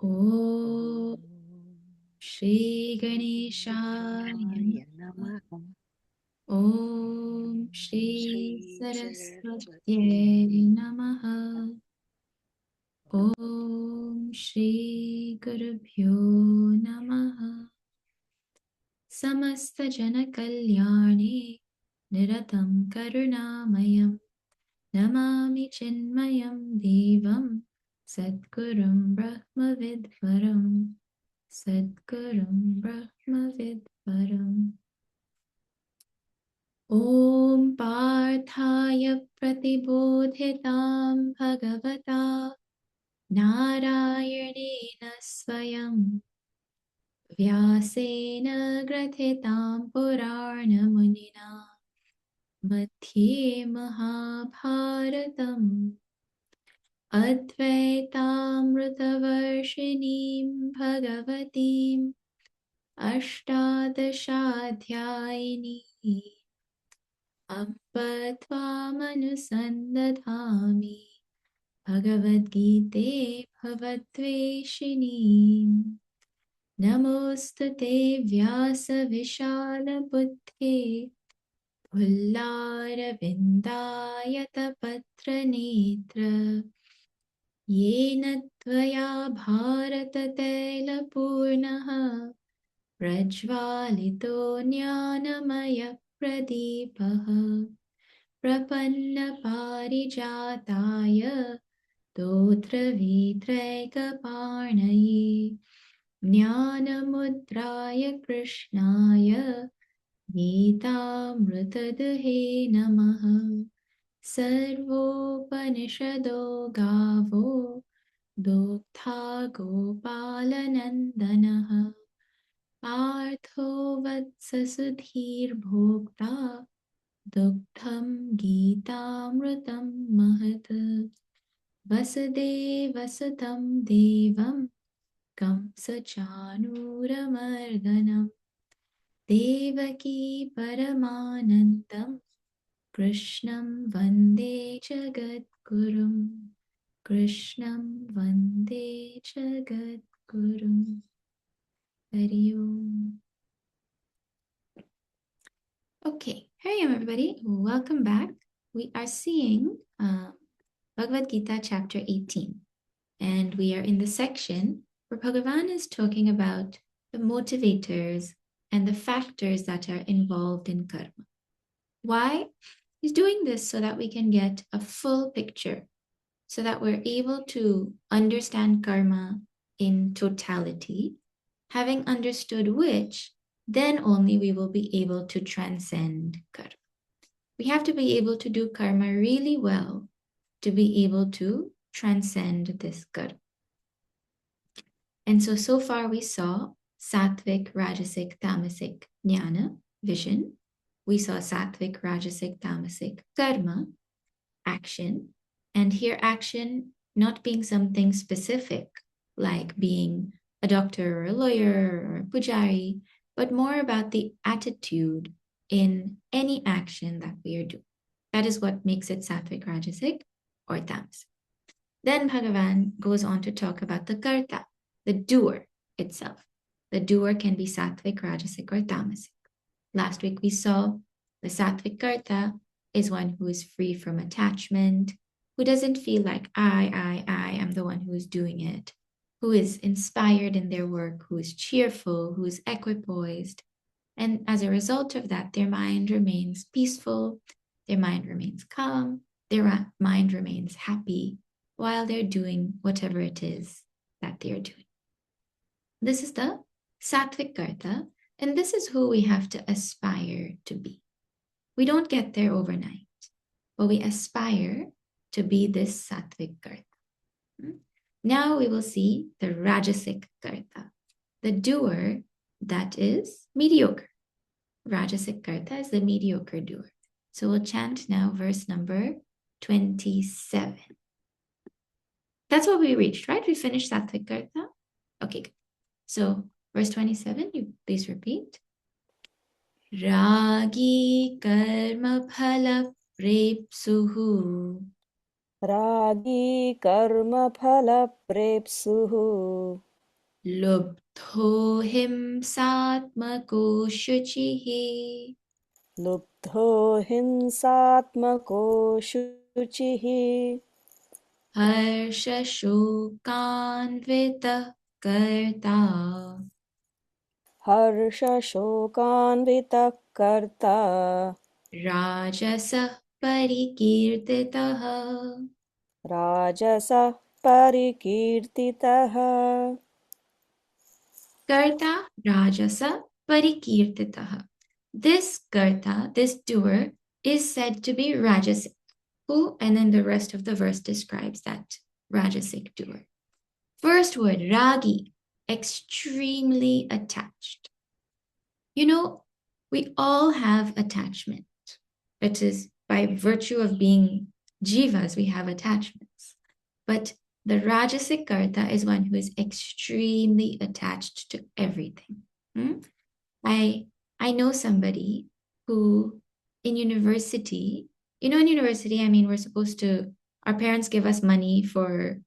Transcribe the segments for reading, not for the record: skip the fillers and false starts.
Om Shri Ganeshaya Ganeshaya Namaha. Om Shri Shri Saraswati Saraswati Namaha Om Shri Gurubhyo Namaha Samasta Jana Kalyane Niratam Karunamayam Namami Chinmayam Devam Sadgurum Brahma Vidvaram Sadgurum Brahma Vidvaram Om Parthaya Pratibodhitam Bhagavata Narayanena Swayam Vyasena Grathitam Purana Munina Madhye Mahabharatam Advaitamritavarshiniം Bhagavatim Ashtadashaധ്यायिनी Amba Tvamanusandatami Bhagavad Gita Bhavatveshini Namostute Vyasa Vishala Buddhe Pullara Patra Netra Yena Tvaya Bharata Taila Purnaha Prajvalito Jnanamaya Pradipaha Prapanna Parijataya Totra Vitraikaparnaye Jnanamudraya Krishnaya Gītāmృತदुहे Namaha Sarvopanishado Gavo Duktha Gopalanandanaha Partho Vatsasudhir Bhokta Duktham Gītāmృtam Mahat Vasudevasatam Devam Kamsachanuramardanam Devaki Paramanandam Krishnam Vande Jagadgurum Krishnam Vande Jagadgurum Hari Om. Okay, hey everybody, welcome back. We are seeing Bhagavad Gita chapter 18, and we are in the section where Bhagavan is talking about the motivators and the factors that are involved in karma. Why? He's doing this so that we can get a full picture, so that we're able to understand karma in totality, having understood which, then only we will be able to transcend karma. We have to be able to do karma really well to be able to transcend this karma. And so far we saw sattvic, rajasic, tamasic jnana, vision. We saw sattvic, rajasic, tamasic karma, action. And here action not being something specific, like being a doctor or a lawyer or a pujari, but more about the attitude in any action that we are doing. That is what makes it sattvic, rajasic, or tamasic. Then Bhagavan goes on to talk about the karta, the doer itself. The doer can be sattvic, rajasic, or tamasic. Last week we saw the sattvic karta is one who is free from attachment, who doesn't feel like I am the one who is doing it, who is inspired in their work, who is cheerful, who is equipoised. And as a result of that, their mind remains peaceful, their mind remains calm, their mind remains happy while they're doing whatever it is that they're doing. This is the sattvic karta, and this is who we have to aspire to be. We don't get there overnight, but we aspire to be this sattvic karta. Now we will see the rajasic karta, the doer that is mediocre. Rajasic karta is the mediocre doer. So we'll chant now verse number 27. That's what we reached, right? We finished sattvic karta. Okay, good. So verse 27, you please repeat. Ragi karma phala prepsuhu Ragi karma phala prepsuhu Lubdho himsatmako shuchihi. लुब्धो हिंसात्मको शुचिः Harsha shokanvita karta. हर्षशोकान्वितः कर्ता Rajasa parikirtitaha. राजसः परिकीर्तितः Karta Rajasa parikirtitaha. This karta, this doer, is said to be Rajasic. Who? And then the rest of the verse describes that Rajasic doer. First word, Ragi, extremely attached. You know, we all have attachment. That is, by virtue of being jivas, we have attachments. But the Rajasic Karta is one who is extremely attached to everything. Hmm? I know somebody who in university, in university, I mean, we're supposed to, our parents give us money for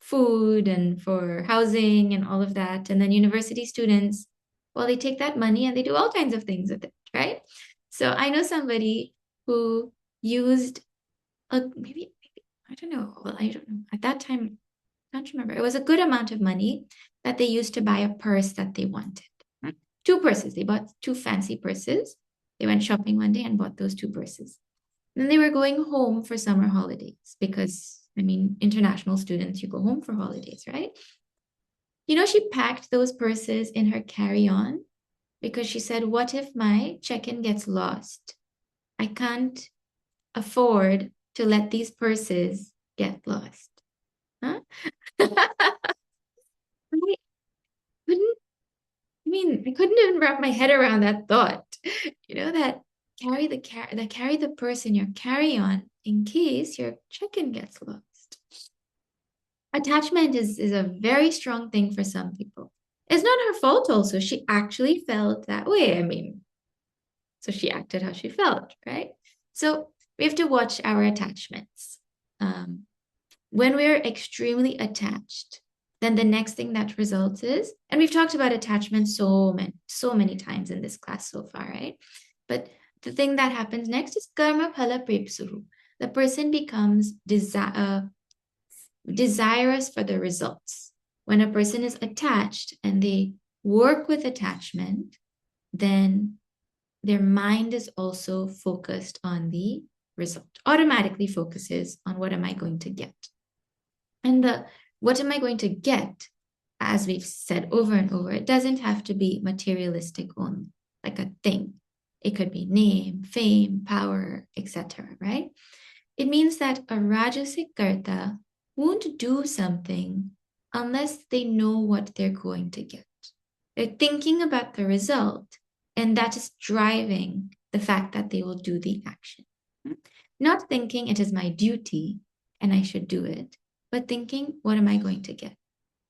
food and for housing and all of that. And then university students, well, they take that money and they do all kinds of things with it, right? So I know somebody who used maybe I don't know. Well, I don't know. At that time, I don't remember. It was a good amount of money that they used to buy a purse that they wanted. Two purses. They bought two fancy purses. They went shopping one day and bought those two purses. Then they were going home for summer holidays because, I mean, international students, you go home for holidays, right? She packed those purses in her carry-on because she said, what if my check-in gets lost? I can't afford to let these purses get lost. Huh? I couldn't, I couldn't even wrap my head around that thought. That carry the purse in your carry-on in case your check-in gets lost. Attachment is a very strong thing for some people. It's not her fault also. She actually felt that way. I mean, so she acted how she felt, right? So we have to watch our attachments. When we're extremely attached, then the next thing that results is, and we've talked about attachment so many times in this class so far, right? But the thing that happens next is karma phala prepsuru. The person becomes desirous for the results. When a person is attached and they work with attachment, then their mind is also focused on the result, automatically focuses on what am I going to get. And what am I going to get, as we've said over and over, it doesn't have to be materialistic only, like a thing. It could be name, fame, power, etc., right? It means that a Rajasic Karta won't do something unless they know what they're going to get. They're thinking about the result, and that is driving the fact that they will do the action. Not thinking it is my duty and I should do it, but thinking, what am I going to get?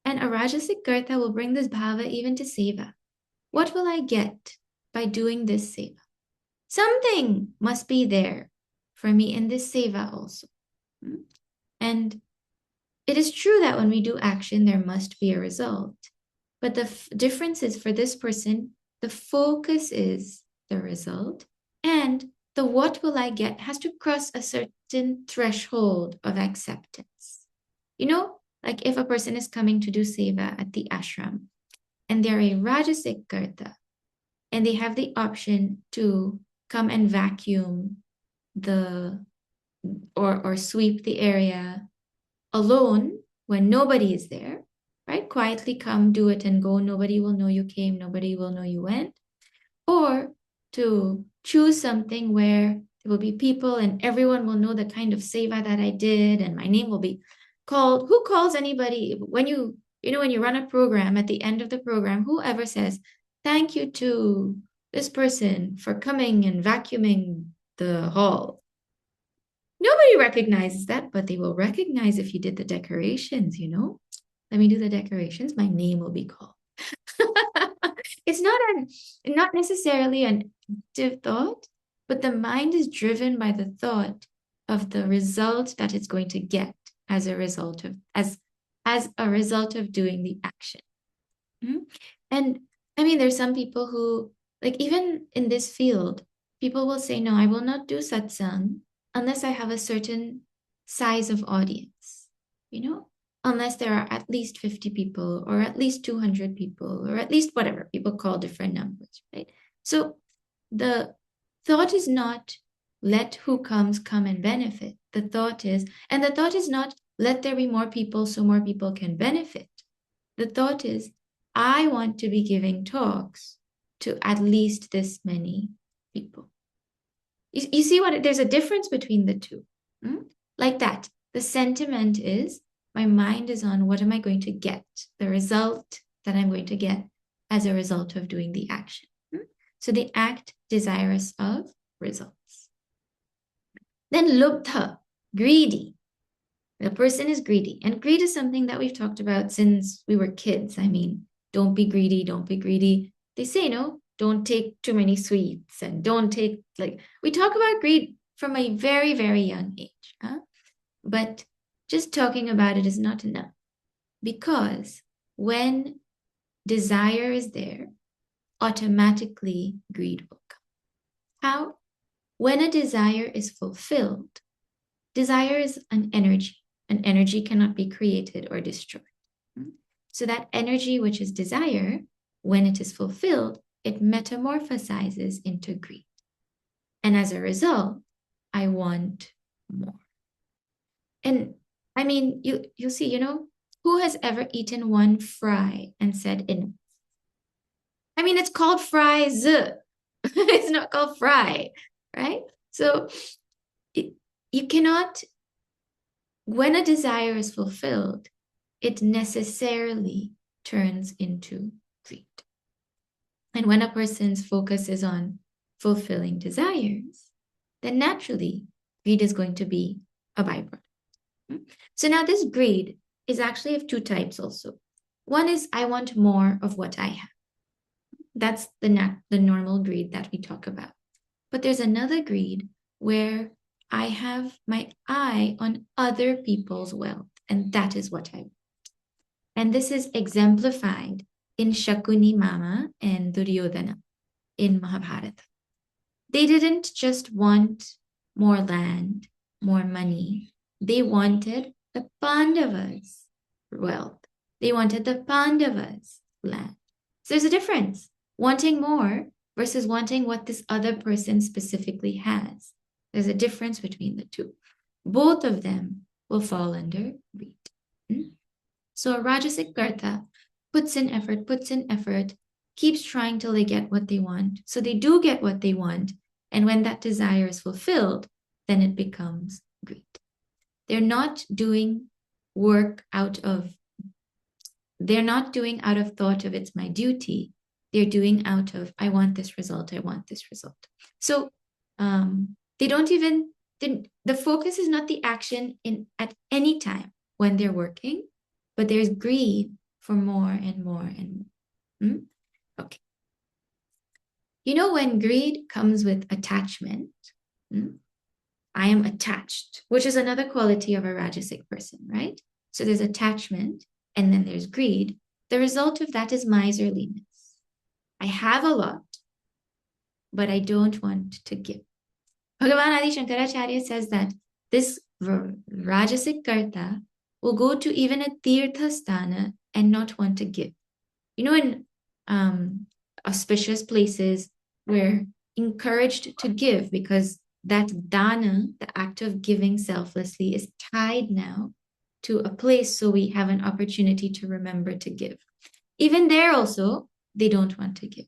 And a Rajasic Karta will bring this bhava even to seva. What will I get by doing this seva? Something must be there for me in this seva also. And it is true that when we do action, there must be a result. But the difference is for this person, the focus is the result, and the what will I get has to cross a certain threshold of acceptance. Like if a person is coming to do seva at the ashram and they're a Rajasic Karta and they have the option to come and vacuum the or sweep the area alone when nobody is there, right? Quietly come, do it and go. Nobody will know you came. Nobody will know you went. Or to choose something where there will be people and everyone will know the kind of seva that I did and my name will be called. Who calls anybody when when you run a program at the end of the program, whoever says, thank you to this person for coming and vacuuming the hall. Nobody recognizes that, but they will recognize if you did the decorations, Let me do the decorations, my name will be called. It's not necessarily an active thought, but the mind is driven by the thought of the result that it's going to get as a result of as as a result of doing the action. And I mean, there's some people who, like, even in this field, people will say, no, I will not do satsang unless I have a certain size of audience, unless there are at least 50 people or at least 200 people or at least whatever people call different numbers, right? So the thought is not let who comes come and benefit. The thought is not let there be more people so more people can benefit. The thought is, I want to be giving talks to at least this many people. You see there's a difference between the two. Like that. The sentiment is, my mind is on what am I going to get, the result that I'm going to get as a result of doing the action. So they act desirous of results. Then lubdha, greedy. The person is greedy. And greed is something that we've talked about since we were kids. I mean, don't be greedy, don't be greedy. They say, don't take too many sweets and don't take, we talk about greed from a very, very young age. But just talking about it is not enough, because when desire is there, automatically greed will come. How? When a desire is fulfilled, desire is an energy. An energy cannot be created or destroyed. So that energy, which is desire, when it is fulfilled, it metamorphosizes into greed. And as a result, I want more. And I mean, you'll see, who has ever eaten one fry and said enough? I mean, it's called fries. It's not called fry, right? So you cannot, when a desire is fulfilled, it necessarily turns into greed. And when a person's focus is on fulfilling desires, then naturally greed is going to be a byproduct. So now this greed is actually of two types also. One is I want more of what I have. That's the normal greed that we talk about. But there's another greed where I have my eye on other people's wealth, and that is what I want. And this is exemplified in Shakuni Mama and Duryodhana in Mahabharata. They didn't just want more land, more money. They wanted the Pandavas' wealth. They wanted the Pandavas' land. So there's a difference. Wanting more versus wanting what this other person specifically has. There's a difference between the two. Both of them will fall under greed. So a Rajasic Karta puts in effort, keeps trying till they get what they want. So they do get what they want. And when that desire is fulfilled, then it becomes greed. They're not doing work out of thought of it's my duty. They're doing out of, I want this result, I want this result. So they don't even, the focus is not the action at any time when they're working, but there's greed for more and more and more. Okay. When greed comes with attachment, I am attached, which is another quality of a Rajasic person, right? So there's attachment and then there's greed. The result of that is miserliness. I have a lot, but I don't want to give. Bhagavan Adi Shankaracharya says that this Rajasic Karta will go to even a Tirtha Sthana and not want to give. In auspicious places, we're encouraged to give because that dana, the act of giving selflessly, is tied now to a place, so we have an opportunity to remember to give. Even there also, they don't want to give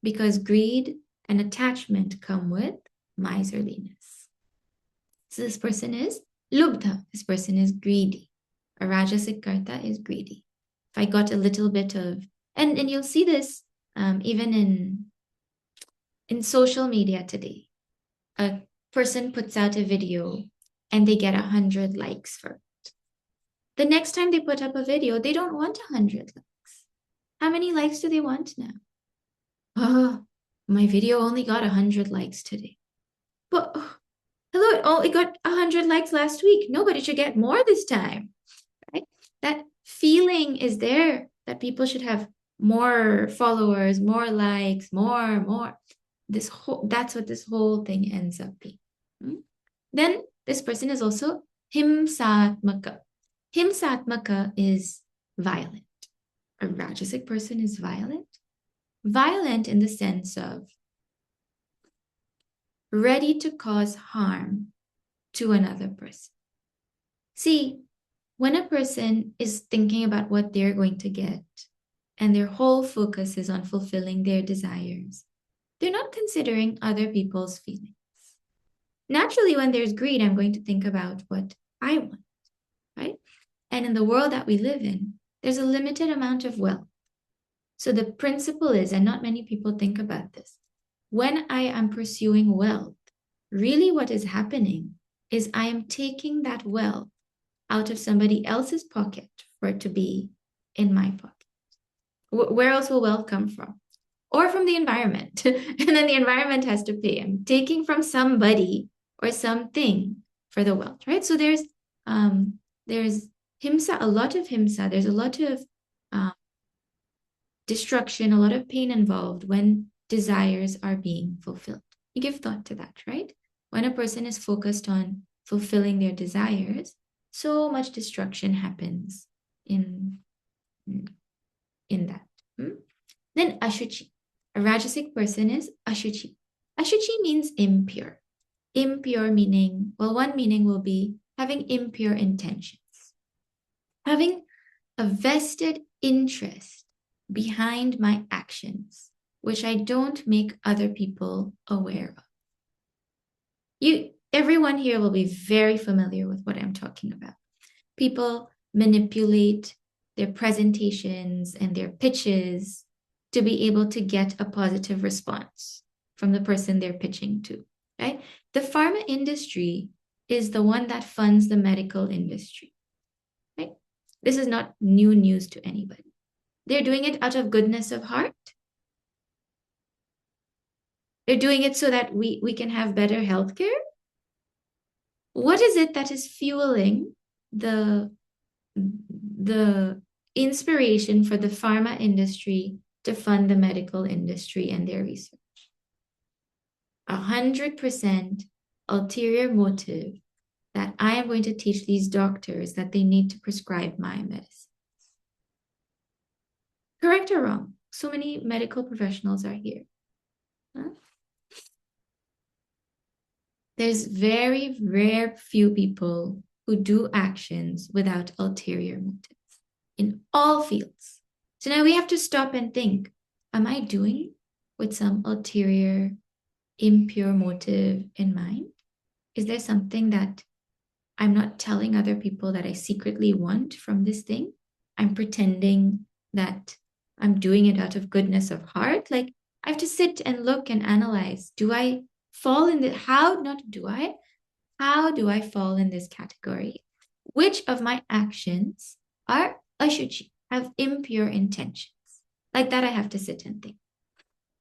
because greed and attachment come with miserliness. So this person is lubdha. This person is greedy. A Rajasic Karta is greedy. If I got a little bit of, and you'll see this even in social media today. A person puts out a video and they get 100 likes for it. The next time they put up a video, they don't want 100 likes. How many likes do they want now? Oh, my video only got 100 likes today. But hello, it only got 100 likes last week. Nobody should get more this time, right? That feeling is there that people should have more followers, more likes, more. That's what this whole thing ends up being. Then this person is also himsatmaka. Himsatmaka is violent. A rajasic person is violent. Violent in the sense of ready to cause harm to another person. See, when a person is thinking about what they're going to get and their whole focus is on fulfilling their desires, they're not considering other people's feelings. Naturally, when there's greed, I'm going to think about what I want, right? And in the world that we live in, there's a limited amount of wealth. So the principle is, and not many people think about this, when I am pursuing wealth, really what is happening is I am taking that wealth out of somebody else's pocket for it to be in my pocket. Where else will wealth come from? Or from the environment. And then the environment has to pay. I'm taking from somebody or something for the wealth, right? So there's himsa, a lot of himsa. There's a lot of destruction, a lot of pain involved when desires are being fulfilled. You give thought to that, right? When a person is focused on fulfilling their desires, so much destruction happens in that. Then ashuchi. A rajasic person is ashuchi. Ashuchi means impure. Impure meaning, well, one meaning will be having impure intentions, having a vested interest behind my actions, which I don't make other people aware of. Everyone here will be very familiar with what I'm talking about. People manipulate their presentations and their pitches to be able to get a positive response from the person they're pitching to, right? The pharma industry is the one that funds the medical industry, right? This is not new news to anybody. They're doing it out of goodness of heart. They're doing it so that we can have better healthcare. What is it that is fueling the inspiration for the pharma industry to fund the medical industry and their research? 100% ulterior motive that I am going to teach these doctors that they need to prescribe my medicine. Correct or wrong? So many medical professionals are here. Huh? There's very rare few people who do actions without ulterior motives in all fields. So now we have to stop and think, am I doing with some ulterior, impure motive in mind? Is there something that I'm not telling other people that I secretly want from this thing? I'm pretending that I'm doing it out of goodness of heart. Like I have to sit and look and analyze. Do I fall in the, how do I fall in this category? Which of my actions are ashuchi, have impure intentions? Like that I have to sit and think.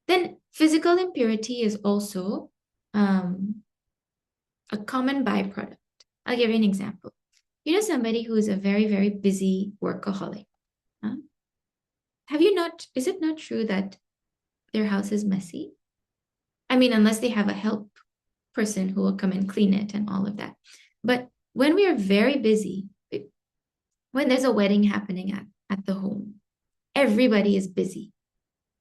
Then physical impurity is also a common byproduct. I'll give you an example. You know somebody who is a very, very busy workaholic. Huh? Is it not true that their house is messy? I mean, unless they have a help person who will come and clean it and all of that. But when we are very busy, when there's a wedding happening at the home, everybody is busy.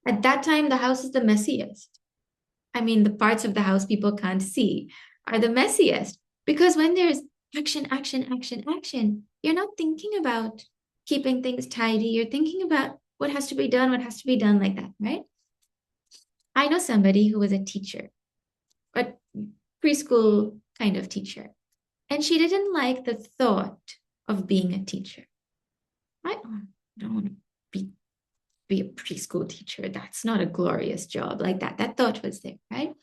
At that time, the house is the messiest. I mean, the parts of the house people can't see are the messiest because when there's action, you're not thinking about keeping things tidy. You're thinking about what has to be done like that, right? I know somebody who was a teacher, a preschool kind of teacher, and she didn't like the thought of being a teacher. I don't want to be a preschool teacher. That's not a glorious job like that. That thought was there, right?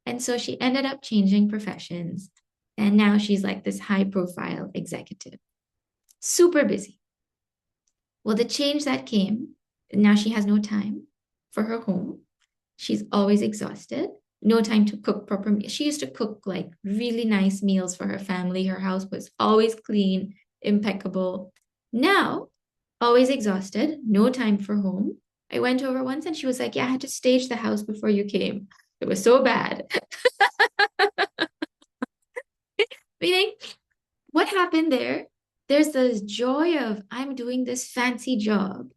And so she ended up changing professions. And now she's like this high profile executive, super busy. Well, the change that came, now she has no time for her home. She's always exhausted, no time to cook proper meals. She used to cook like really nice meals for her family. Her house was always clean, impeccable. Now always exhausted, no time for home. I went over once and she was like, yeah, I had to stage the house before you came. It was so bad. Meaning, what happened there? There's this joy of I'm doing this fancy job,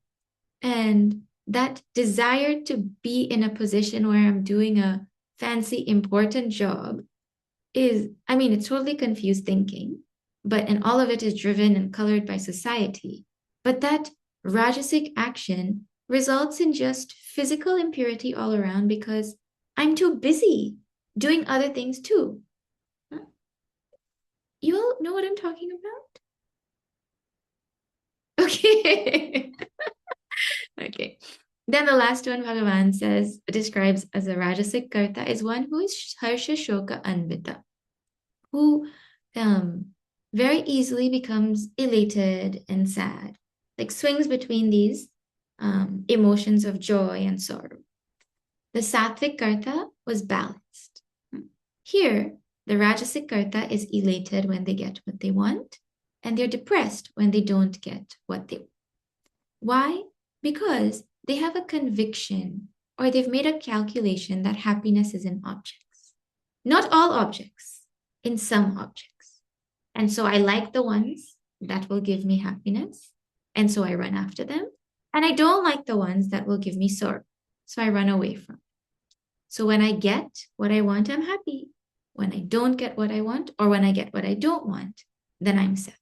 and that desire to be in a position where I'm doing a fancy, important job is, I mean, it's totally confused thinking, and all of it is driven and colored by society. But that Rajasic action results in just physical impurity all around because I'm too busy doing other things too. Huh? You all know what I'm talking about? Okay. Okay. Then the last one Bhagavan says, describes as a Rajasic Karta is one who is Harsha Shoka Anvita, who um, very easily becomes elated and sad, like swings between these emotions of joy and sorrow. The Sattvic Karta was balanced. Here, the Rajasic Karta is elated when they get what they want, and they're depressed when they don't get what they want. Why? Because they have a conviction or they've made a calculation that happiness is in objects. Not all objects, in some objects. And so I like the ones that will give me happiness. And so I run after them. And I don't like the ones that will give me sorrow. So I run away from. So when I get what I want, I'm happy. When I don't get what I want, or when I get what I don't want, then I'm sad.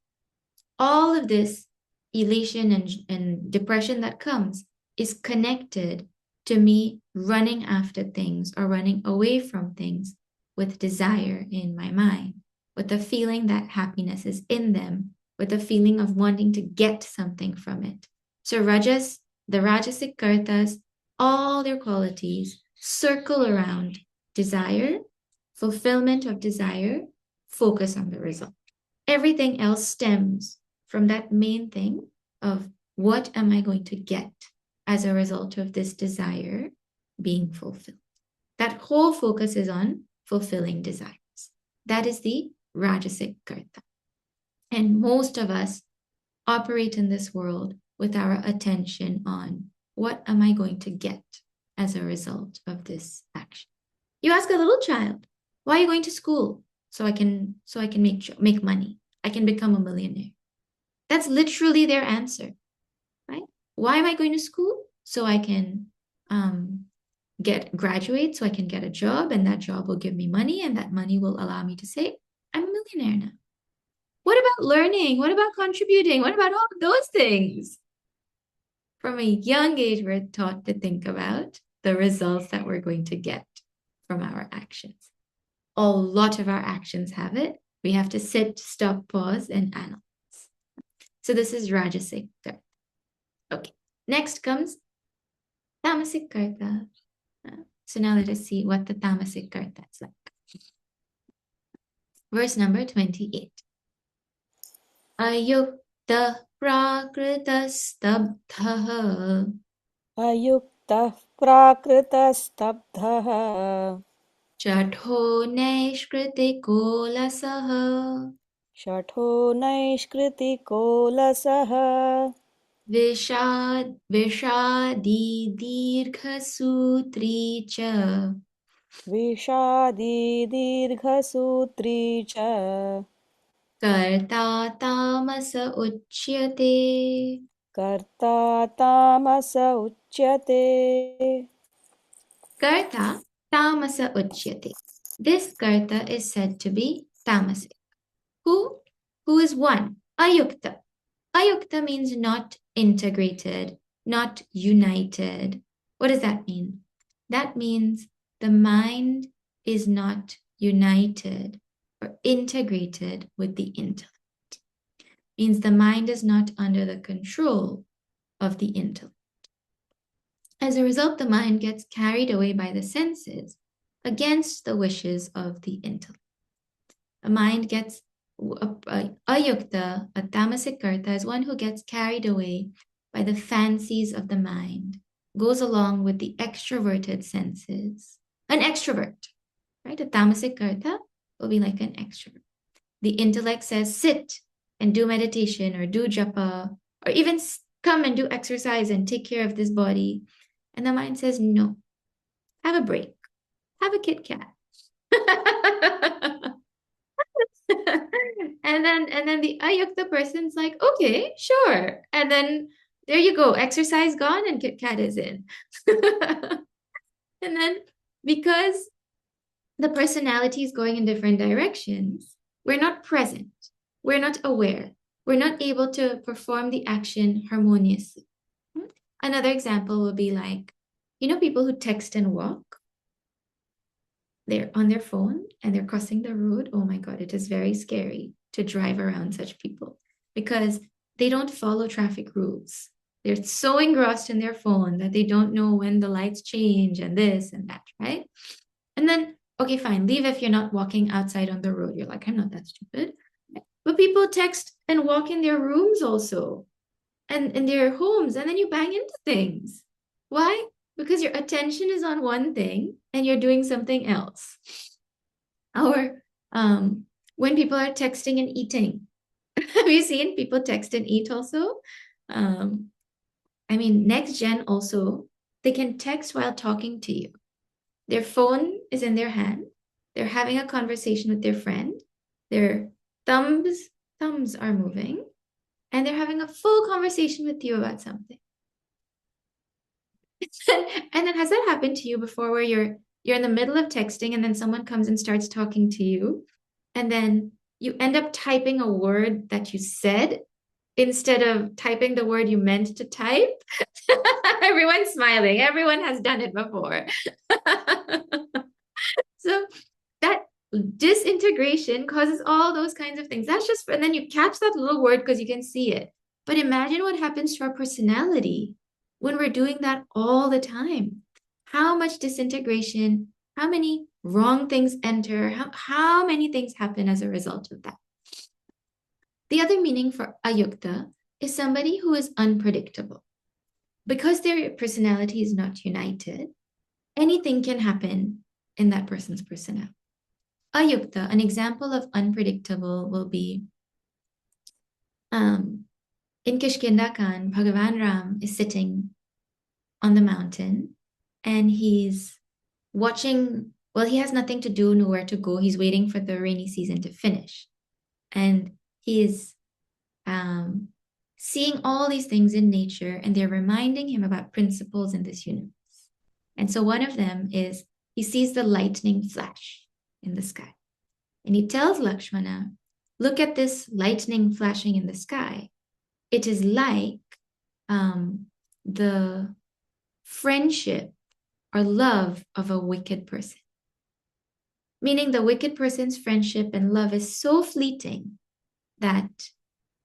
All of this elation and depression that comes is connected to me running after things or running away from things with desire in my mind, with the feeling that happiness is in them, with the feeling of wanting to get something from it. So the Rajasic Kartas, all their qualities circle around desire, fulfillment of desire, focus on the result. Everything else stems from that main thing of what am I going to get as a result of this desire being fulfilled. That whole focus is on fulfilling desires. That is the Rajasic Karta. And most of us operate in this world with our attention on what am I going to get as a result of this action. You ask a little child, why are you going to school? So I can make money. I can become a millionaire. That's literally their answer, right? Why am I going to school? So I can graduate, so I can get a job, and that job will give me money, and that money will allow me to say, I'm a millionaire now. What about learning? What about contributing? What about all those things? From a young age, we're taught to think about the results that we're going to get from our actions. A lot of our actions have it. We have to sit, stop, pause, and analyze. So this is Rajasic Karta. Okay, next comes Tamasic Karta. So now let us see what the Tamasic Karta is like. Verse number 28. Ayukta prakritastabdhaha अयुक्तः प्राकृतस्तब्धः Chatho naishkritikolasah शठो नैष्कृतिको लसः Vishadi dirghasutri cha विषादी दीर्घसूत्री च Karta tamasa uchyate. कर्ता तामस उच्यते. Karta tamasa uchyate. This karta is said to be tamasic. Who? Who is one? Ayukta. Ayukta means not integrated, not united. What does that mean? That means the mind is not united or integrated with the intellect. Means the mind is not under the control of the intellect. As a result, the mind gets carried away by the senses against the wishes of the intellect. A mind gets ayukta, a tamasic karta, is one who gets carried away by the fancies of the mind, goes along with the extroverted senses. An extrovert, right? A tamasic karta will be like an extrovert. The intellect says sit and do meditation or do japa or even come and do exercise and take care of this body. And the mind says, no, have a break, have a Kit Kat. And then the ayukta person's like, okay, sure. And then there you go, exercise gone and Kit Kat is in. And then because the personality is going in different directions, we're not present, we're not aware, we're not able to perform the action harmoniously. Another example would be like, people who text and walk, they're on their phone and they're crossing the road. Oh my God, it is very scary to drive around such people because they don't follow traffic rules. They're so engrossed in their phone that they don't know when the lights change and this and that, right? And then, okay, fine, leave if you're not walking outside on the road. You're like, I'm not that stupid. But people text and walk in their rooms also and in their homes, and then you bang into things. Why? Because your attention is on one thing and you're doing something else. Or when people are texting and eating. Have you seen people text and eat also? Next gen also, they can text while talking to you. Their phone is in their hand. They're having a conversation with their friend. Their thumbs are moving, and they're having a full conversation with you about something. And then has that happened to you before where you're in the middle of texting and then someone comes and starts talking to you, and then you end up typing a word that you said instead of typing the word you meant to type? Everyone's smiling. Everyone has done it before. So that disintegration causes all those kinds of things. That's just, and then you catch that little word because you can see it. But imagine what happens to our personality when we're doing that all the time. How much disintegration, how many wrong things enter, how many things happen as a result of that. The other meaning for ayukta is somebody who is unpredictable. Because their personality is not united, anything can happen in that person's personality. Ayukta, an example of unpredictable will be in Kishkinda Khan, Bhagavan Ram is sitting on the mountain and he's watching. Well, he has nothing to do, nowhere to go. He's waiting for the rainy season to finish. And he is seeing all these things in nature, and they're reminding him about principles in this universe. And so one of them is he sees the lightning flash in the sky. And he tells Lakshmana, look at this lightning flashing in the sky. It is like the friendship or love of a wicked person. Meaning the wicked person's friendship and love is so fleeting that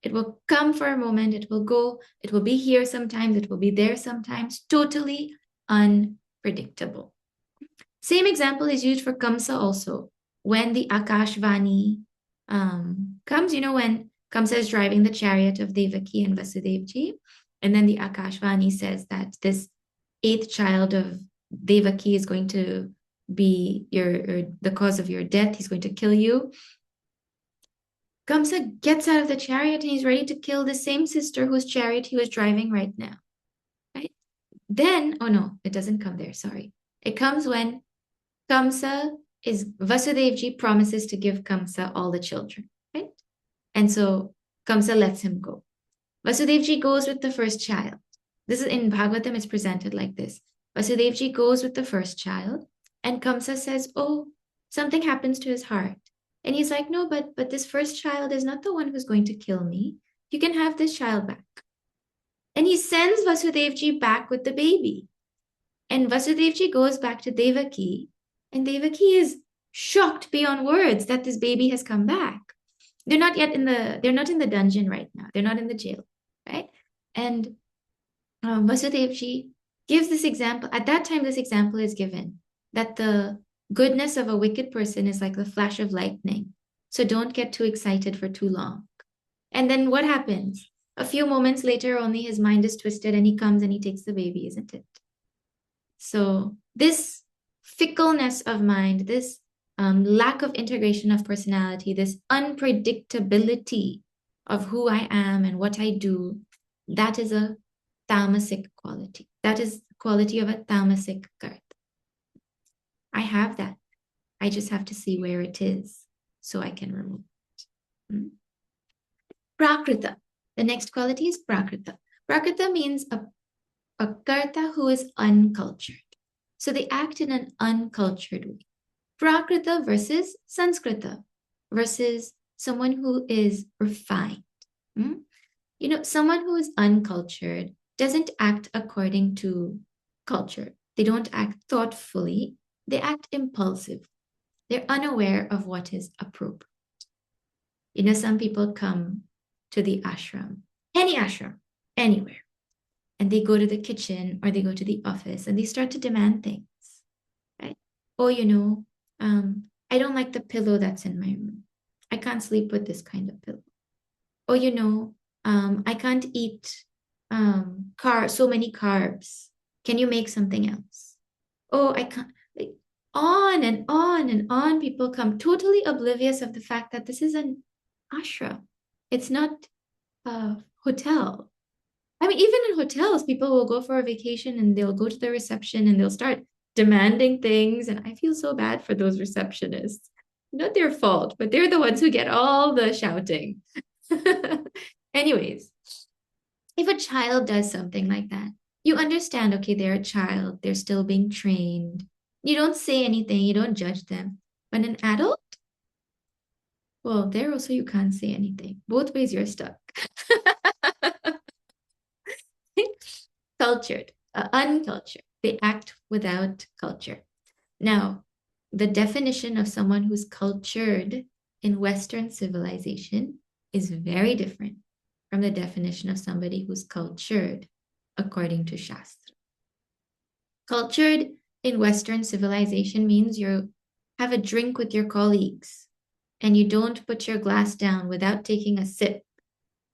it will come for a moment, it will go, it will be here sometimes, it will be there sometimes, totally unpredictable. Same example is used for Kamsa also. When the Akashvani comes, when Kamsa is driving the chariot of Devaki and Vasudevji, and then the Akashvani says that this 8th child of Devaki is going to be the cause of your death, he's going to kill you. Kamsa gets out of the chariot and he's ready to kill the same sister whose chariot he was driving right now. Right? Then, oh no, it doesn't come there, sorry. It comes when Vasudevji promises to give Kamsa all the children, right? And so Kamsa lets him go. Vasudevji goes with the first child. This is in Bhagavatam, it's presented like this. Vasudevji goes with the first child, and Kamsa says, oh, something happens to his heart. And he's like, no, but this first child is not the one who's going to kill me. You can have this child back. And he sends Vasudevji back with the baby. And Vasudevji goes back to Devaki, and Devaki is shocked beyond words that this baby has come back. They're not in the dungeon right now. They're not in the jail, right? And Vasudevji gives this example. At that time, this example is given that the goodness of a wicked person is like the flash of lightning. So don't get too excited for too long. And then what happens? A few moments later, only his mind is twisted and he comes and he takes the baby, isn't it? So this fickleness of mind, this lack of integration of personality, this unpredictability of who I am and what I do, that is a tamasic quality. That is the quality of a tamasic karta. I have that. I just have to see where it is so I can remove it. Prakrita. The next quality is prakrita. Prakrita means a karta who is uncultured. So they act in an uncultured way. Prakrita versus Sanskrita versus someone who is refined. You know, someone who is uncultured doesn't act according to culture. They don't act thoughtfully. They act impulsive. They're unaware of what is appropriate. You know, some people come to the ashram, any ashram, anywhere, and they go to the kitchen or they go to the office and they start to demand things, right? Oh, you know, I don't like the pillow that's in my room. I can't sleep with this kind of pillow. Oh, you know, I can't eat so many carbs. Can you make something else? Oh, I can't. Like, on and on and on, people come totally oblivious of the fact that this is an ashram. It's not a hotel. I mean, even in hotels, people will go for a vacation and they'll go to the reception and they'll start demanding things. And I feel so bad for those receptionists. Not their fault, but they're the ones who get all the shouting. Anyways, if a child does something like that, you understand, okay, they're a child, they're still being trained. You don't say anything, you don't judge them. But an adult, well, there also you can't say anything. Both ways you're stuck. Cultured, uncultured. They act without culture. Now, the definition of someone who's cultured in Western civilization is very different from the definition of somebody who's cultured according to Shastra. Cultured in Western civilization means you have a drink with your colleagues and you don't put your glass down without taking a sip,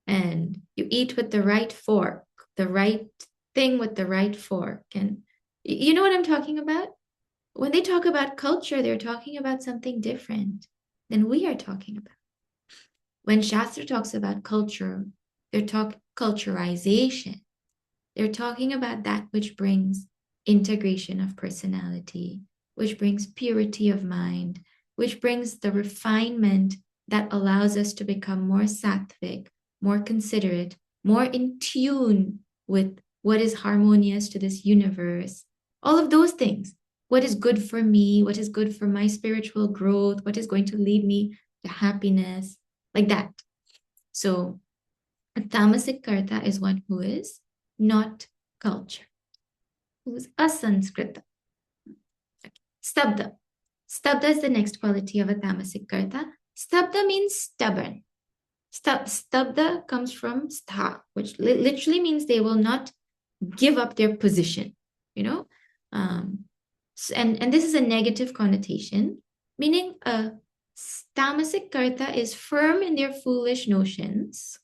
and you eat with the right fork, the right thing with the right fork. And you know what I'm talking about? When they talk about culture, they're talking about something different than we are talking about. When Shastra talks about culture, they're talking culturization. They're talking about that which brings integration of personality, which brings purity of mind, which brings the refinement that allows us to become more sattvic, more considerate, more in tune with what is harmonious to this universe. All of those things. What is good for me? What is good for my spiritual growth? What is going to lead me to happiness? Like that. So a tamasic karta is one who is not culture, who is asanskrita. Stabda. Stabda is the next quality of a tamasic karta. Stabda means stubborn. Stabda comes from stha, which literally means they will not give up their position, you know? And this is a negative connotation, meaning a tamasic karta is firm in their foolish notions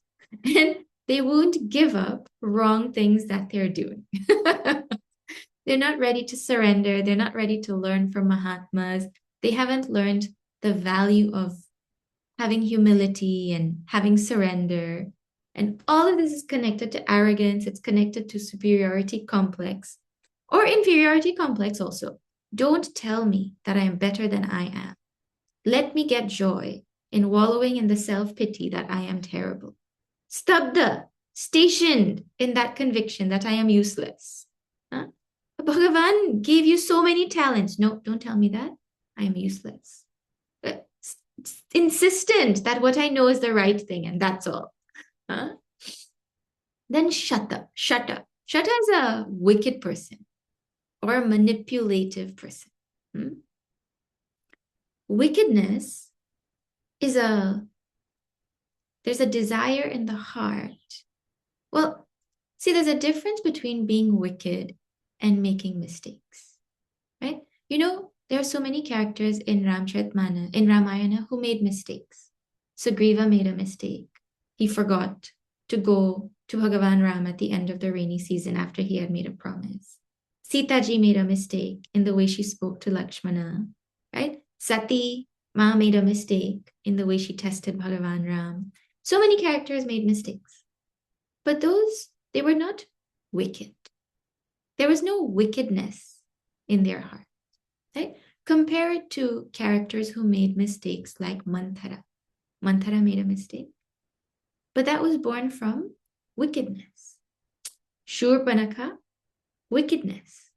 and they won't give up wrong things that they're doing. They're not ready to surrender. They're not ready to learn from Mahatmas. They haven't learned the value of having humility and having surrender. And all of this is connected to arrogance. It's connected to superiority complex or inferiority complex also. Don't tell me that I am better than I am. Let me get joy in wallowing in the self-pity that I am terrible. Stabda, stationed in that conviction that I am useless. Huh? Bhagavan gave you so many talents. No, don't tell me that. I am useless. Insistent that what I know is the right thing and that's all. Huh? Then shata. Shata is a wicked person or a manipulative person. Wickedness is there's a desire in the heart. Well, see, there's a difference between being wicked and making mistakes, right? You know, there are so many characters in Ramayana who made mistakes. Sugriva made a mistake. He forgot to go to Bhagavan Ram at the end of the rainy season after he had made a promise. Sita ji made a mistake in the way she spoke to Lakshmana, right? Sati Ma made a mistake in the way she tested Bhagavan Ram. So many characters made mistakes. But they were not wicked. There was no wickedness in their heart. Right? Compare it to characters who made mistakes like Manthara. Manthara made a mistake, but that was born from wickedness. Shurpanakha, wickedness.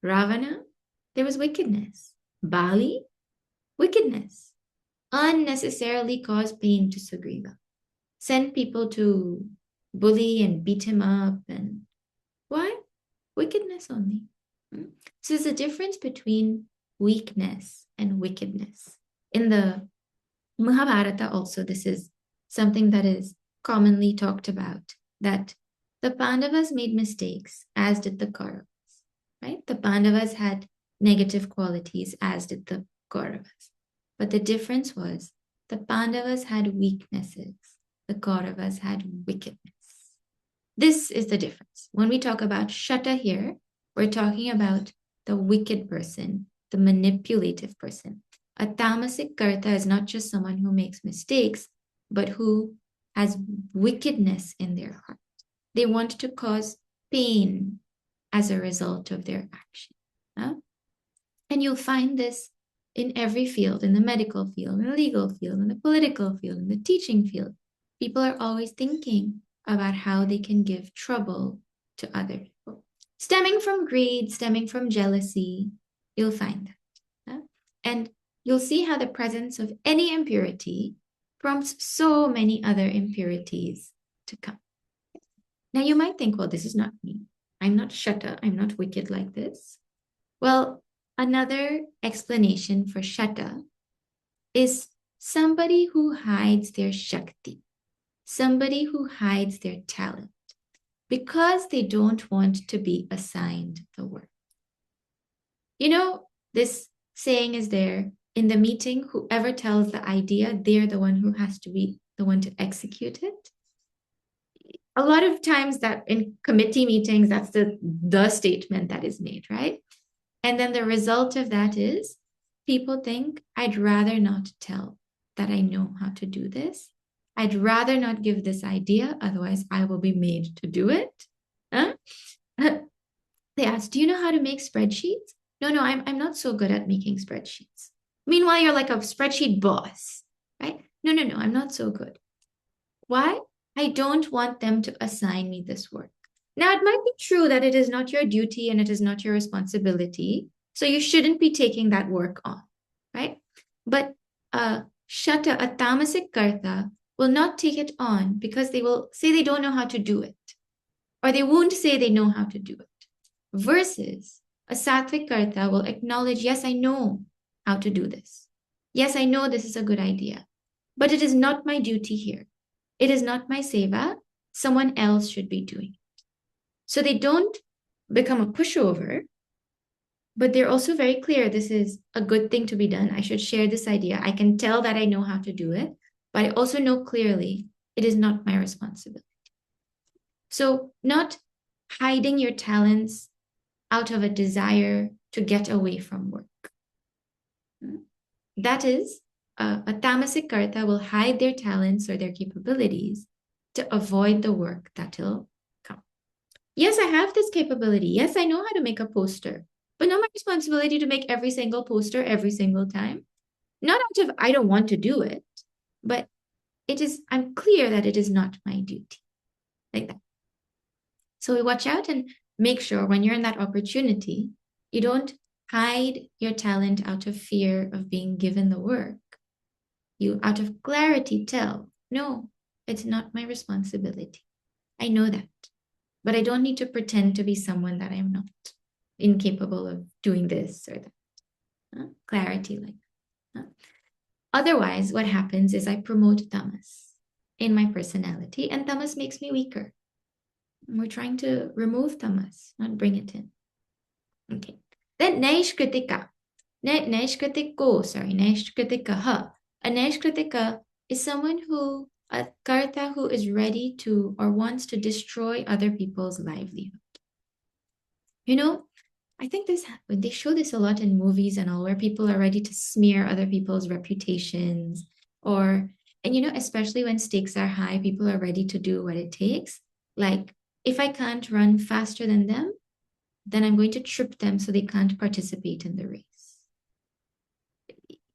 Ravana, there was wickedness. Bali, wickedness. Unnecessarily caused pain to Sugriva. Sent people to bully and beat him up. And why? Wickedness only. So there's a difference between weakness and wickedness. In the Mahabharata also, this is something that is commonly talked about, that the Pandavas made mistakes, as did the Kauravas, right? The Pandavas had negative qualities, as did the Kauravas. But the difference was the Pandavas had weaknesses, the Kauravas had wickedness. This is the difference. When we talk about Shata here, we're talking about the wicked person, the manipulative person. A tamasic karta is not just someone who makes mistakes, but who has wickedness in their heart. They want to cause pain as a result of their action. Huh? And you'll find this in every field, in the medical field, in the legal field, in the political field, in the teaching field. People are always thinking about how they can give trouble to other people. Stemming from greed, stemming from jealousy, you'll find that. Huh? And you'll see how the presence of any impurity prompts so many other impurities to come. Now you might think, well, this is not me. I'm not Shata. I'm not wicked like this. Well, another explanation for Shata is somebody who hides their Shakti, somebody who hides their talent because they don't want to be assigned the work. You know, this saying is there in the meeting, whoever tells the idea, they're the one who has to be the one to execute it. A lot of times that in committee meetings, that's the statement that is made, right? And then the result of that is people think, I'd rather not tell that I know how to do this. I'd rather not give this idea, otherwise I will be made to do it. Huh? They ask, do you know how to make spreadsheets? No, I'm not so good at making spreadsheets. Meanwhile, you're like a spreadsheet boss, right? No, I'm not so good. Why? I don't want them to assign me this work. Now, it might be true that it is not your duty and it is not your responsibility. So you shouldn't be taking that work on, right? But Shata, a tamasic karta, will not take it on because they will say they don't know how to do it. Or they won't say they know how to do it. Versus a sattvic karta will acknowledge, yes, I know how to do this. Yes, I know this is a good idea. But it is not my duty here. It is not my seva. Someone else should be doing it. So they don't become a pushover, but they're also very clear this is a good thing to be done. I should share this idea. I can tell that I know how to do it, but I also know clearly it is not my responsibility. So not hiding your talents out of a desire to get away from work. That is, a tamasic karta will hide their talents or their capabilities to avoid the work that will come. Yes, I have this capability. Yes, I know how to make a poster, but not my responsibility to make every single poster every single time. Not out of I don't want to do it, but I'm clear that it is not my duty. Like that. So we watch out and make sure when you're in that opportunity, you don't hide your talent out of fear of being given the work. You, out of clarity, tell, no, it's not my responsibility. I know that, but I don't need to pretend to be someone that I'm not, incapable of doing this or that. Clarity like that. Otherwise, what happens is I promote tamas in my personality, and tamas makes me weaker. We're trying to remove tamas, not bring it in. Okay. Then naishkritika. Naishkritikaha. A naishkritika is someone who, a karta who is ready to or wants to destroy other people's livelihood. You know, I think they show this a lot in movies and all, where people are ready to smear other people's reputations, and especially when stakes are high, people are ready to do what it takes. Like if I can't run faster than them, then I'm going to trip them so they can't participate in the race.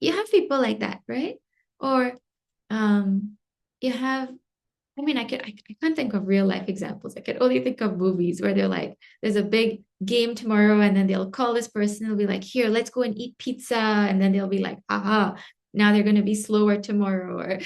You have people like that, right? Or you have, I mean, I can't think of real life examples. I can only think of movies where they're like, there's a big game tomorrow, and then they'll call this person, they'll be like, here, let's go and eat pizza. And then they'll be like, aha, now they're going to be slower tomorrow. Or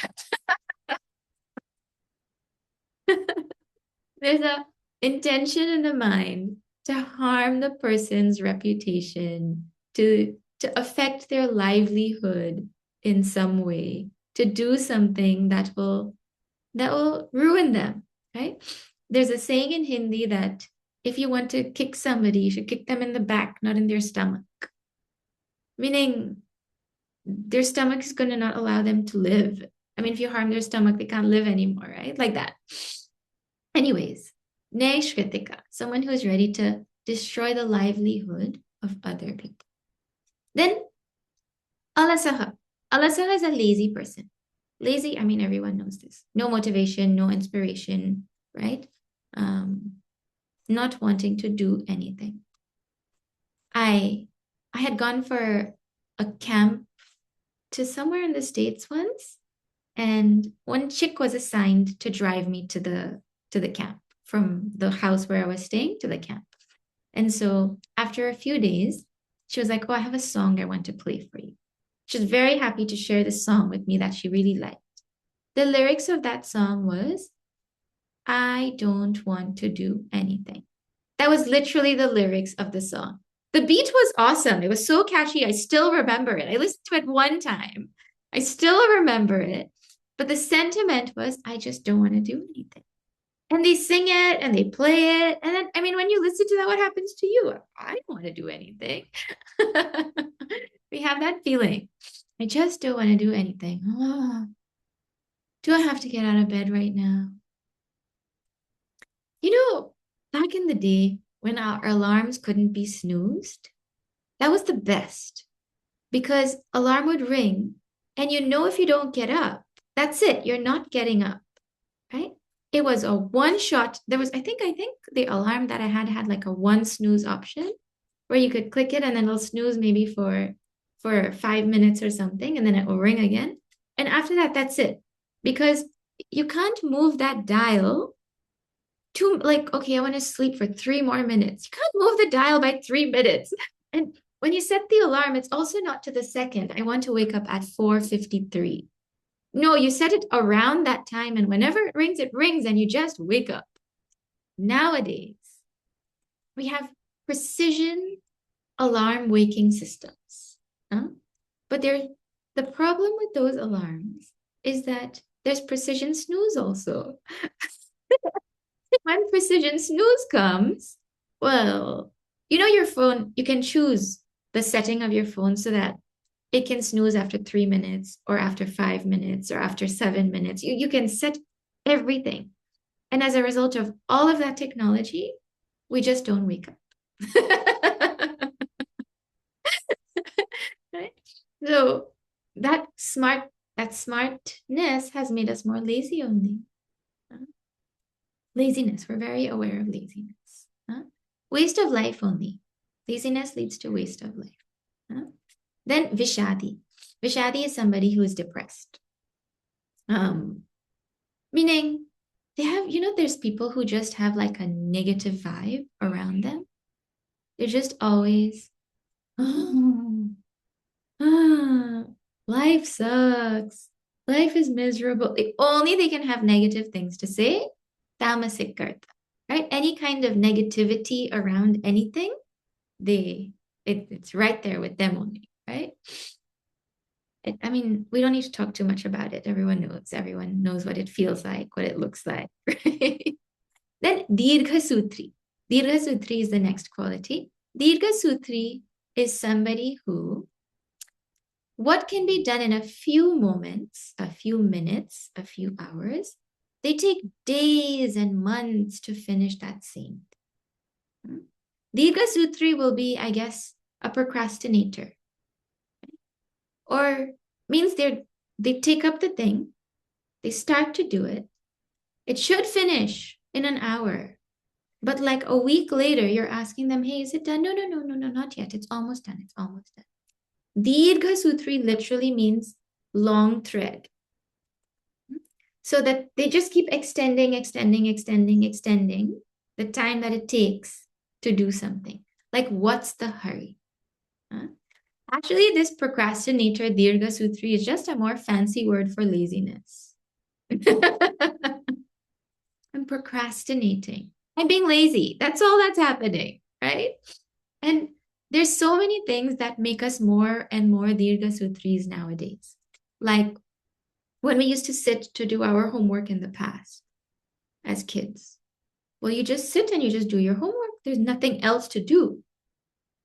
there's a intention in the mind to harm the person's reputation, to affect their livelihood in some way, to do something that will ruin them, right? There's a saying in Hindi that if you want to kick somebody, you should kick them in the back, not in their stomach. Meaning their stomach is going to not allow them to live. I mean, if you harm their stomach, they can't live anymore, right? Like that. Anyways, Neshritika, someone who is ready to destroy the livelihood of other people. Then Alasaha. Alasaha is a lazy person. Lazy, I mean, everyone knows this. No motivation, no inspiration, right? Um, not wanting to do anything. I I had gone for a camp to somewhere in the States once, and one chick was assigned to drive me to the camp from the house where I was staying to the camp. And so after a few days, she was like, "Oh, I have a song I want to play for you." She was very happy to share this song with me that she really liked. The lyrics of that song was, "I don't want to do anything." That was literally the lyrics of the song. The beat was awesome. It was so catchy. I still remember it. I listened to it one time. I still remember it. But the sentiment was, I just don't want to do anything. And they sing it and they play it. And then, I mean, when you listen to that, what happens to you? I don't want to do anything. We have that feeling. I just don't want to do anything. Oh, do I have to get out of bed right now? You know, back in the day when our alarms couldn't be snoozed, that was the best because alarm would ring and you know if you don't get up, that's it, you're not getting up, right? It was a one shot. There was I think the alarm that I had like a one snooze option where you could click it and then it'll snooze maybe for 5 minutes or something and then it will ring again. And after that, that's it. Because you can't move that dial to like, okay, I want to sleep for 3 more minutes. You can't move the dial by 3 minutes. And when you set the alarm, it's also not to the second. I want to wake up at 4:53. No, you set it around that time, and whenever it rings, and you just wake up. Nowadays, we have precision alarm waking systems. Huh? But the problem with those alarms is that there's precision snooze also. When precision snooze comes, well, you know your phone, you can choose the setting of your phone so that it can snooze after 3 minutes or after 5 minutes or after 7 minutes. You can set everything. And as a result of all of that technology, we just don't wake up. Right? So that smartness has made us more lazy only. Laziness, we're very aware of laziness. Huh? Waste of life only. Laziness leads to waste of life. Huh? Then Vishadi. Vishadi is somebody who is depressed. Um, Meaning they have, there's people who just have like a negative vibe around them. They're just always, oh, ah, life sucks. Life is miserable. Like, only they can have negative things to say. Tamasic karta, right? Any kind of negativity around anything, it's right there with them only, right? I mean, we don't need to talk too much about it. Everyone knows. Everyone knows what it feels like, what it looks like, right? Then Dirgha Sutri. Dirgha Sutri is the next quality. Dirgha Sutri is somebody who, what can be done in a few moments, a few minutes, a few hours, they take days and months to finish that scene. Dirgha Sutri will be, I guess, a procrastinator. Or means they take up the thing, they start to do it. It should finish in an hour. But like a week later, you're asking them, hey, is it done? No, no, no, no, no, not yet. It's almost done. It's almost done. Dirgha Sutri literally means long thread. So that they just keep extending, extending, extending, extending the time that it takes to do something. Like, what's the hurry? Huh? Actually, this procrastinator, Dirgha Sutri, is just a more fancy word for laziness. I'm procrastinating. I'm being lazy. That's all that's happening, right? And there's so many things that make us more and more Dirgha Sutris nowadays. Like when we used to sit to do our homework in the past as kids. Well, you just sit and you just do your homework. There's nothing else to do.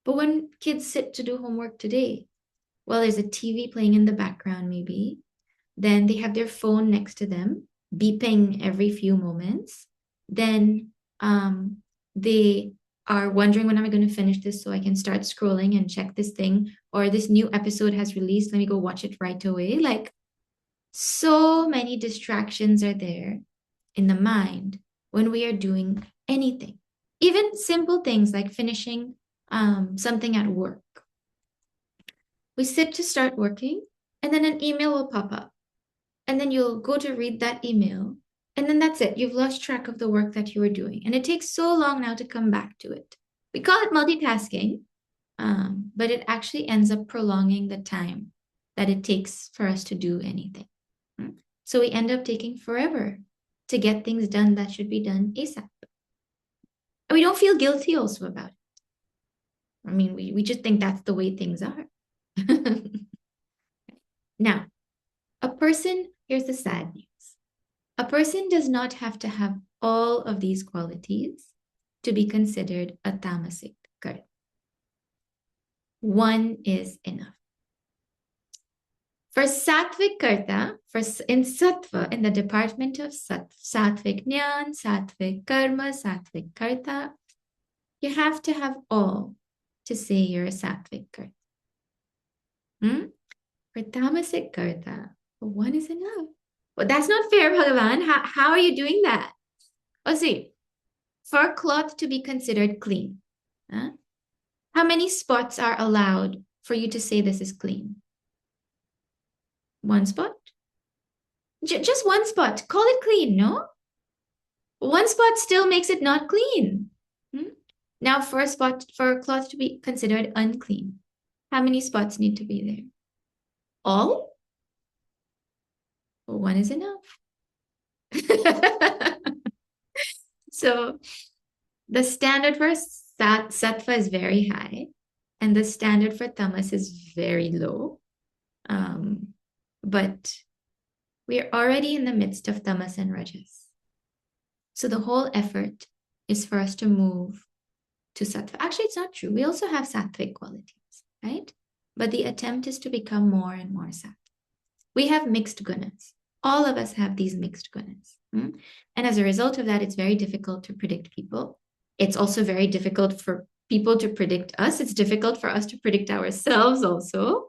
But when kids sit to do homework today, well, there's a TV playing in the background, maybe. Then they have their phone next to them, beeping every few moments. Then they are wondering, when am I going to finish this so I can start scrolling and check this thing? Or this new episode has released. Let me go watch it right away. Like, so many distractions are there in the mind when we are doing anything, even simple things like finishing something at work. We sit to start working, and then an email will pop up, and then you'll go to read that email, and then that's it. You've lost track of the work that you were doing, and it takes so long now to come back to it. We call it multitasking, but it actually ends up prolonging the time that it takes for us to do anything. So we end up taking forever to get things done that should be done ASAP. And we don't feel guilty also about it. I mean, we just think that's the way things are. Now, here's the sad news. A person does not have to have all of these qualities to be considered a tamasic karta. One is enough. For sattvic karta, in sattva, in the department of sattvic jnana, sattvic karma, sattvic karta, you have to have all to say you're a sattvic karta. For tamasic karta, one is enough. Well, that's not fair, Bhagavan. How are you doing that? Oh, see, for a cloth to be considered clean, how many spots are allowed for you to say this is clean? One spot? Just one spot. Call it clean, no? One spot still makes it not clean. Now, for a cloth to be considered unclean, how many spots need to be there? All? Well, one is enough. So the standard for sattva is very high, and the standard for tamas is very low. But we are already in the midst of tamas and rajas. So the whole effort is for us to move to sattva. Actually, it's not true. We also have sattvic qualities, right? But the attempt is to become more and more sattvic. We have mixed gunas. All of us have these mixed gunas. And as a result of that, it's very difficult to predict people. It's also very difficult for people to predict us. It's difficult for us to predict ourselves also.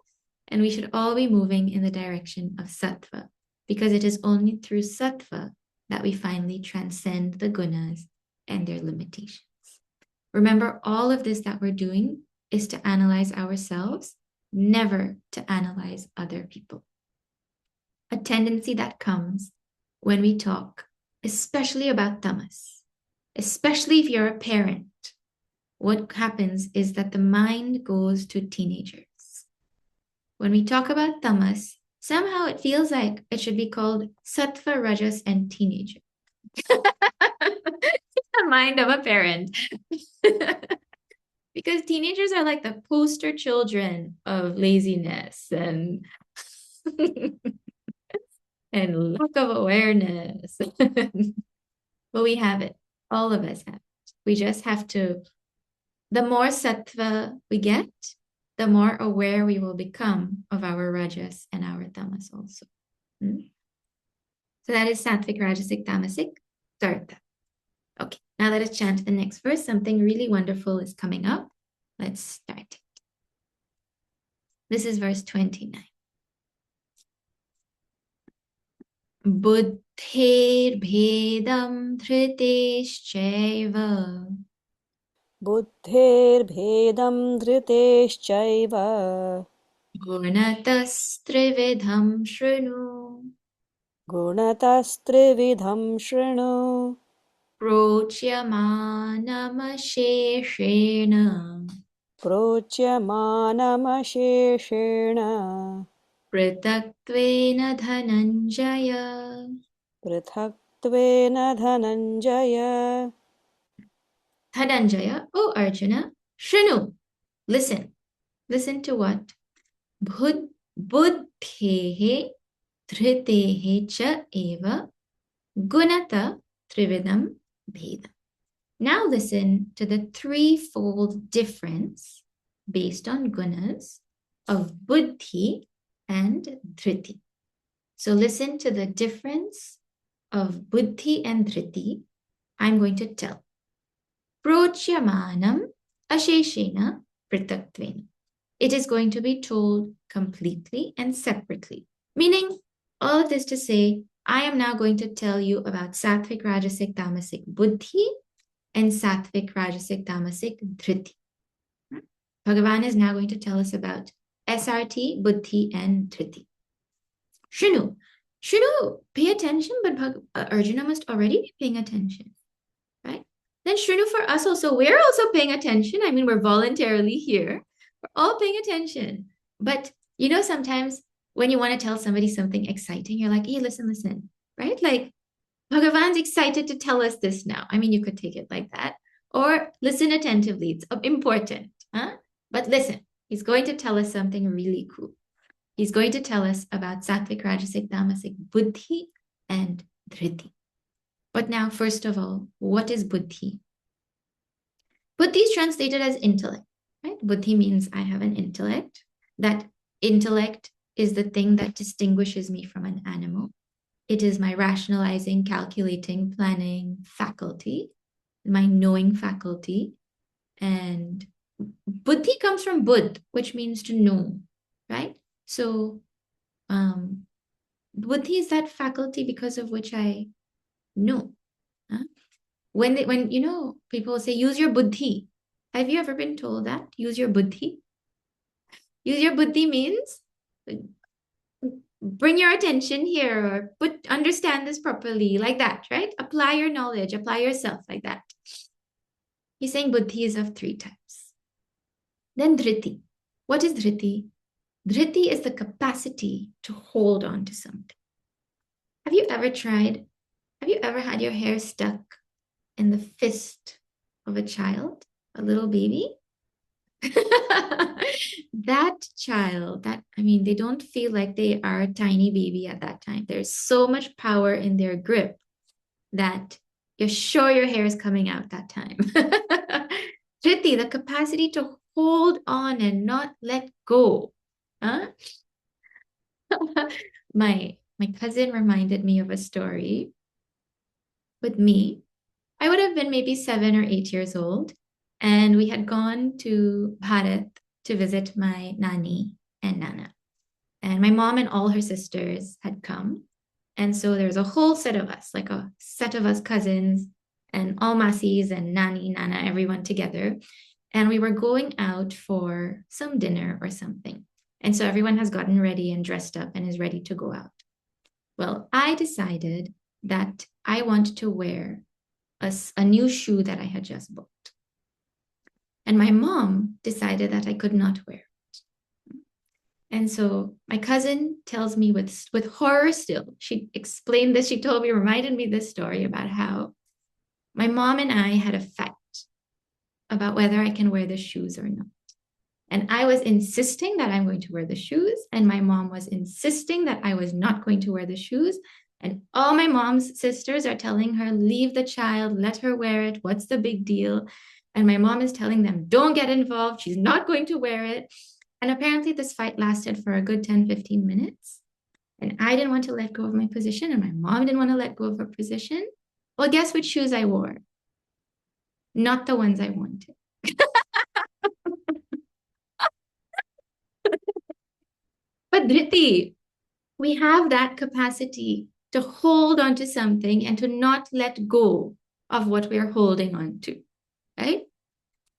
And we should all be moving in the direction of sattva, because it is only through sattva that we finally transcend the gunas and their limitations. Remember, all of this that we're doing is to analyze ourselves, never to analyze other people. A tendency that comes when we talk, especially about tamas, especially if you're a parent, what happens is that the mind goes to teenagers. When we talk about tamas, somehow it feels like it should be called sattva, rajas, and teenager. The mind of a parent. Because teenagers are like the poster children of laziness and and lack of awareness. But we have it. All of us have it. We just have to, the more sattva we get, the more aware we will become of our rajas and our tamas also. So that is sattvic, rajasic, tamasic, karta. Okay, now let us chant the next verse. Something really wonderful is coming up. Let's start it. This is verse 29. बुद्धेर्भेदं धृतेश्चैव बुद्धेर्भेदं धृतेश्चैव गुणतस्त्रिविधं शृणु गुणतस्त्रिविधं शृणु प्रोच्यमानमशेषेण प्रोच्यमानमशेषेण पृथक्त्वेन धनञ्जय. पृथक्त्वेन Dhananjay Dhananjaya, O Arjuna, Shrinu, listen. Listen to what? Buddhehe dhritehe cha eva gunata trividam bheda. Now listen to the threefold difference based on gunas of buddhi and dhriti. So listen to the difference of buddhi and dhriti. I'm going to tell. Procyamanam asheshena pritaktven. It is going to be told completely and separately. Meaning, all of this to say, I am now going to tell you about sattvic, rajasic, tamasic buddhi and sattvic, rajasic, tamasic dhriti. Bhagavan is now going to tell us about SRT, buddhi, and dhriti. Shinu. Shinu, pay attention, but Arjuna must already be paying attention, right? Then Shrinu for us also, we're also paying attention. I mean, we're voluntarily here. We're all paying attention. But you know, sometimes when you want to tell somebody something exciting, you're like, hey, listen, right? Like Bhagavan's excited to tell us this now. I mean, you could take it like that. Or listen attentively. It's important. Huh? But listen, he's going to tell us something really cool. He's going to tell us about sattvic, rajasic, tamasic, buddhi, and dhriti. But now, first of all, what is buddhi? Buddhi is translated as intellect, right? Buddhi means I have an intellect. That intellect is the thing that distinguishes me from an animal. It is my rationalizing, calculating, planning faculty, my knowing faculty. And buddhi comes from buddh, which means to know, right? So buddhi is that faculty because of which I know. Huh? When you know people say use your buddhi, have you ever been told that use your buddhi? Use your buddhi means bring your attention here or understand this properly, like that, right? Apply your knowledge, apply yourself, like that. He's saying buddhi is of three types. Then dhriti. What is dhriti? Dhriti is the capacity to hold on to something. Have you ever had your hair stuck in the fist of a child, a little baby? That child, they don't feel like they are a tiny baby at that time. There's so much power in their grip that you're sure your hair is coming out that time. Riti, the capacity to hold on and not let go. Huh? My cousin reminded me of a story with me. I would have been maybe 7 or 8 years old, and we had gone to Bharat to visit my nani and nana. And my mom and all her sisters had come. And so there's a whole set of us, like a set of us cousins and all masis and nani, nana, everyone together. And we were going out for some dinner or something. And so everyone has gotten ready and dressed up and is ready to go out. Well, I decided that I want to wear a new shoe that I had just bought. And my mom decided that I could not wear it. And so my cousin tells me with horror still, she explained this, she told me, reminded me this story about how my mom and I had a fight about whether I can wear the shoes or not. And I was insisting that I'm going to wear the shoes, and my mom was insisting that I was not going to wear the shoes. And all my mom's sisters are telling her, leave the child, let her wear it. What's the big deal? And my mom is telling them, don't get involved. She's not going to wear it. And apparently this fight lasted for a good 10-15 minutes. And I didn't want to let go of my position, and my mom didn't want to let go of her position. Well, guess which shoes I wore? Not the ones I wanted. But Dhriti, we have that capacity to hold on to something and to not let go of what we're holding on to, right?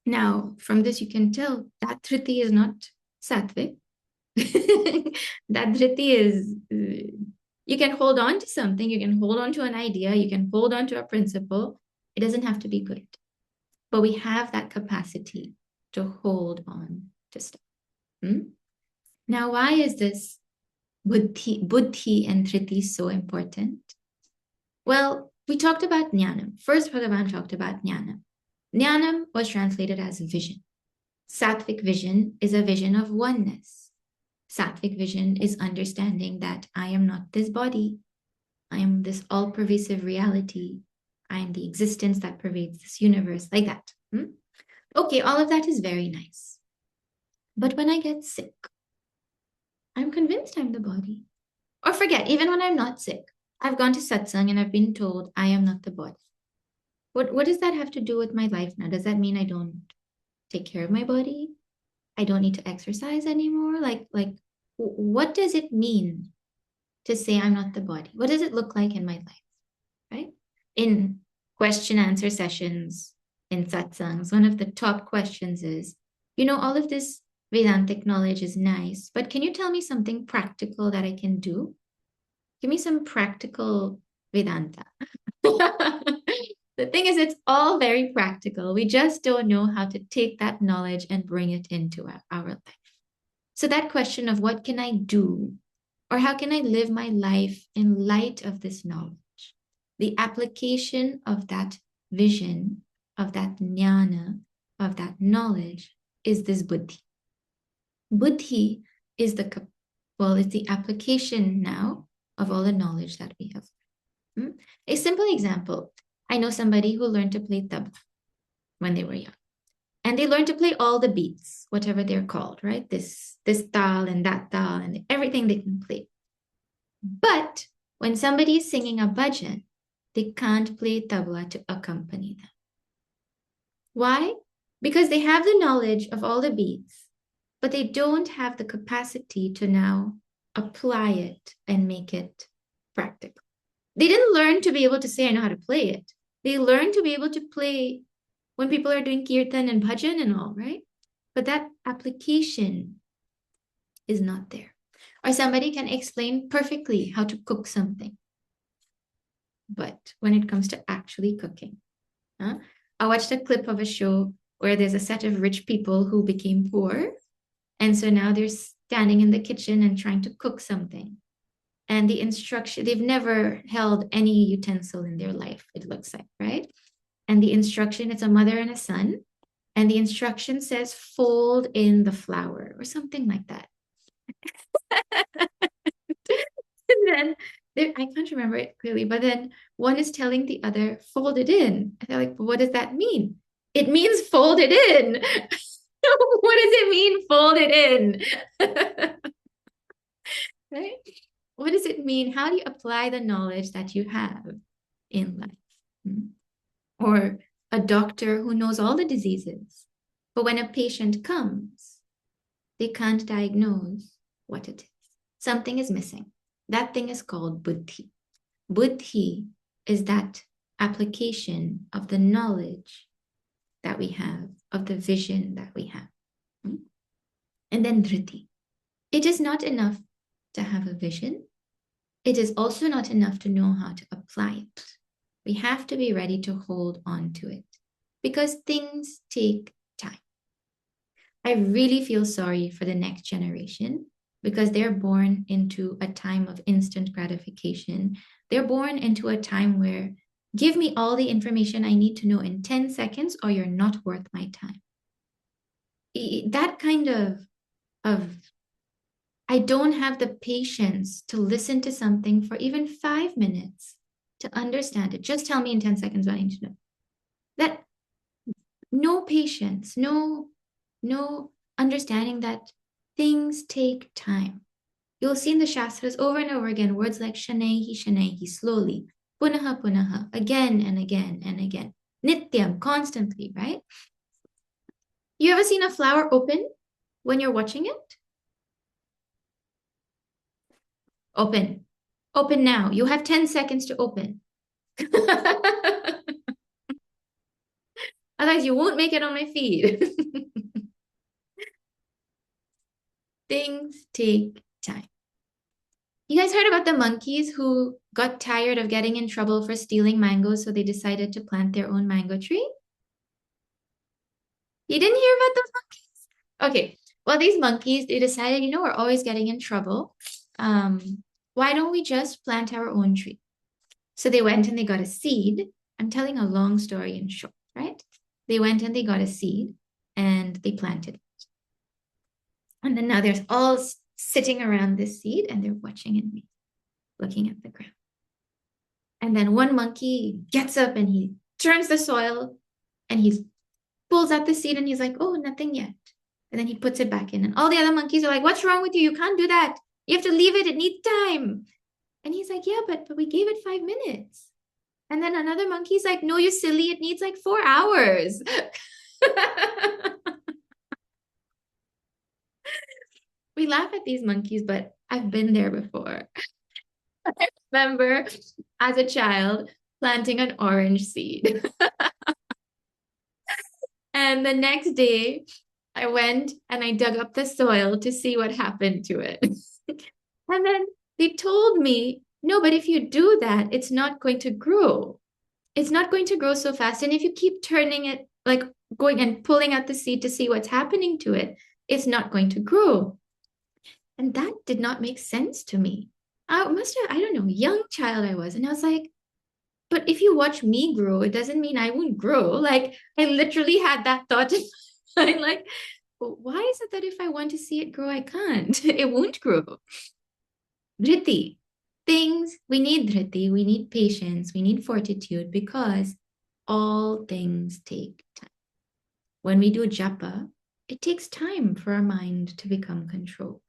Now, from this, you can tell that dhriti is not sattvic. That dhriti is, you can hold on to something, you can hold on to an idea, you can hold on to a principle. It doesn't have to be good, but we have that capacity to hold on to stuff. Now, why is this buddhi and dhriti so important? Well, we talked about jnanam. First, Bhagavan talked about jnanam. Jnanam was translated as vision. Sattvic vision is a vision of oneness. Sattvic vision is understanding that I am not this body. I am this all-pervasive reality. I am the existence that pervades this universe, like that. Okay, all of that is very nice. But when I get sick, I'm convinced I'm the body. Or forget, even when I'm not sick, I've gone to satsang and I've been told I am not the body. What does that have to do with my life now? Does that mean I don't take care of my body? I don't need to exercise anymore? Like, what does it mean to say I'm not the body? What does it look like in my life, right? In question answer sessions, in satsangs, one of the top questions is, all of this Vedantic knowledge is nice, but can you tell me something practical that I can do? Give me some practical Vedanta. The thing is, it's all very practical. We just don't know how to take that knowledge and bring it into our life. So that question of what can I do, or how can I live my life in light of this knowledge? The application of that vision, of that jnana, of that knowledge is this buddhi. Buddhi is it's the application now of all the knowledge that we have. A simple example, I know somebody who learned to play tabla when they were young. And they learned to play all the beats, whatever they're called, right? This tal and that tal and everything they can play. But when somebody is singing a bhajan, they can't play tabla to accompany them. Why? Because they have the knowledge of all the beats, but they don't have the capacity to now apply it and make it practical. They didn't learn to be able to say, I know how to play it. They learned to be able to play when people are doing kirtan and bhajan and all, right? But that application is not there. Or somebody can explain perfectly how to cook something. But when it comes to actually cooking, I watched a clip of a show where there's a set of rich people who became poor. And so now they're standing in the kitchen and trying to cook something. And the instruction, they've never held any utensil in their life, it looks like, right? And the instruction, it's a mother and a son. And the instruction says, fold in the flour or something like that. And then I can't remember it clearly, but then one is telling the other, fold it in. And they're like, but what does that mean? It means fold it in. What does it mean, fold it in? Right? What does it mean? How do you apply the knowledge that you have in life? Or a doctor who knows all the diseases, but when a patient comes, they can't diagnose what it is. Something is missing. That thing is called buddhi. Buddhi is that application of the knowledge that we have, of the vision that we have. And then dhriti. It is not enough to have a vision. It is also not enough to know how to apply it. We have to be ready to hold on to it because things take time. I really feel sorry for the next generation because they're born into a time of instant gratification. They're born into a time where give me all the information I need to know in 10 seconds or you're not worth my time. That kind of I don't have the patience to listen to something for even 5 minutes to understand it. Just tell me in 10 seconds what I need to know. That no patience, no understanding that things take time. You'll see in the Shastras over and over again, words like shanehi, slowly, punaha, punaha, again and again and again. Nityam, constantly, right? You ever seen a flower open when you're watching it? Open. Open now. You have 10 seconds to open. Otherwise, you won't make it on my feed. Things take time. You guys heard about the monkeys who got tired of getting in trouble for stealing mangoes, so they decided to plant their own mango tree? You didn't hear about those monkeys? Okay. Well, these monkeys, they decided, we're always getting in trouble. Why don't we just plant our own tree? So they went and they got a seed. I'm telling a long story in short, right? They went and they got a seed and they planted it. And then now they're all sitting around this seed and they're watching and looking at the ground. And then one monkey gets up and he turns the soil and he pulls out the seed and he's like, oh, nothing yet. And then he puts it back in. And all the other monkeys are like, what's wrong with you? You can't do that. You have to leave it. It needs time. And he's like, yeah, but we gave it 5 minutes. And then another monkey's like, no, you silly. It needs like 4 hours. We laugh at these monkeys, but I've been there before. I remember as a child planting an orange seed. And the next day, I went and I dug up the soil to see what happened to it. And then they told me, no, but if you do that, it's not going to grow. It's not going to grow so fast. And if you keep turning it, like going and pulling out the seed to see what's happening to it, it's not going to grow. And that did not make sense to me. I must have, I don't know, young child I was. And I was like, but if you watch me grow, it doesn't mean I won't grow. Like I literally had that thought in my mind, like, well, why is it that if I want to see it grow, I can't? It won't grow. Dhriti. Things, we need dhriti, we need patience, we need fortitude because all things take time. When we do japa, it takes time for our mind to become controlled.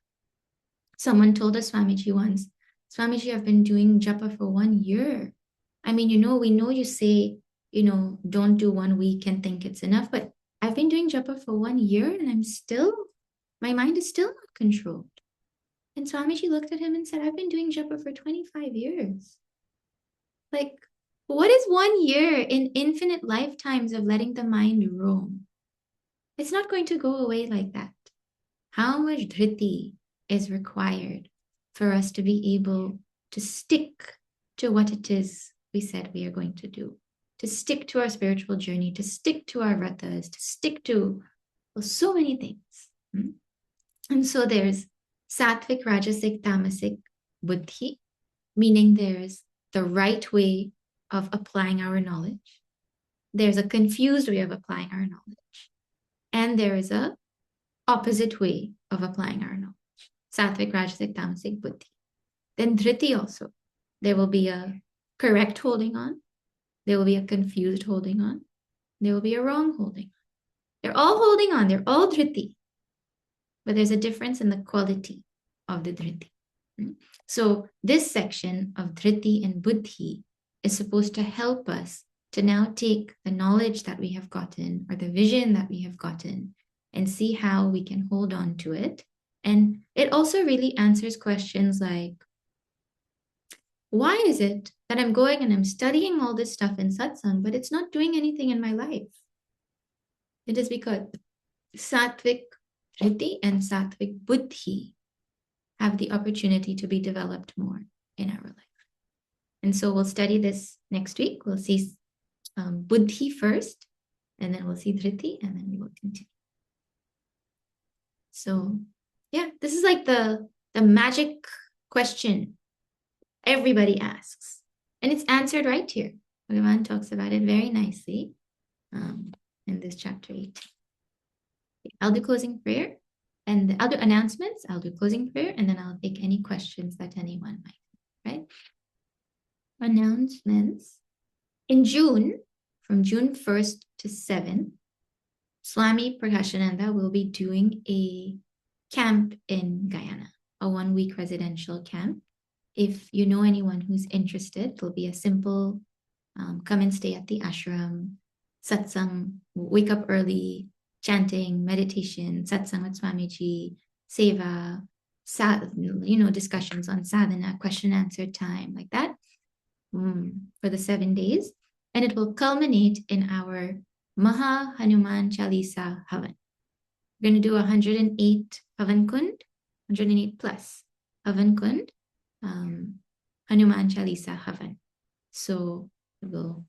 Someone told us Swamiji once, Swamiji, I've been doing japa for 1 year. I mean, we know you say, don't do 1 week and think it's enough, but I've been doing japa for 1 year and my mind is still not controlled. And Swamiji looked at him and said, I've been doing japa for 25 years. Like, what is 1 year in infinite lifetimes of letting the mind roam? It's not going to go away like that. How much dhriti is required for us to be able to stick to what it is we said we are going to do, to stick to our spiritual journey, to stick to our vratas, to stick to so many things. And so there's sattvic, rajasic, tamasic buddhi, meaning there's the right way of applying our knowledge. There's a confused way of applying our knowledge. And there is a opposite way of applying our knowledge. Sattvic, rajasic, tamasic buddhi. Then dhriti also. There will be a correct holding on. There will be a confused holding on. There will be a wrong holding on. They're all holding on. They're all dhriti. But there's a difference in the quality of the dhriti. So this section of dhriti and buddhi is supposed to help us to now take the knowledge that we have gotten or the vision that we have gotten and see how we can hold on to it. And it also really answers questions like, why is it that I'm going and I'm studying all this stuff in satsang, but it's not doing anything in my life? It is because sattvic dhriti and sattvic buddhi have the opportunity to be developed more in our life. And so we'll study this next week. We'll see buddhi first, and then we'll see dhriti, and then we will continue. So yeah, this is like the magic question everybody asks. And it's answered right here. Bhagavan talks about it very nicely in this chapter 18. I'll do closing prayer and I'll do announcements. I'll do closing prayer and then I'll take any questions that anyone might, right? Announcements. In June, from June 1st to 7th, Swami Prakashananda will be doing a camp in Guyana, a 1-week residential camp. If you know anyone who's interested, it'll be a simple come and stay at the ashram, satsang, wake up early, chanting, meditation, satsang with Swamiji, seva, discussions on sadhana, question answer time, like that, for the 7 days. And it will culminate in our Maha Hanuman Chalisa Havan. We're going to do 108 Havan Kund, 108 plus Havan Kund, Hanuman Chalisa Havan. So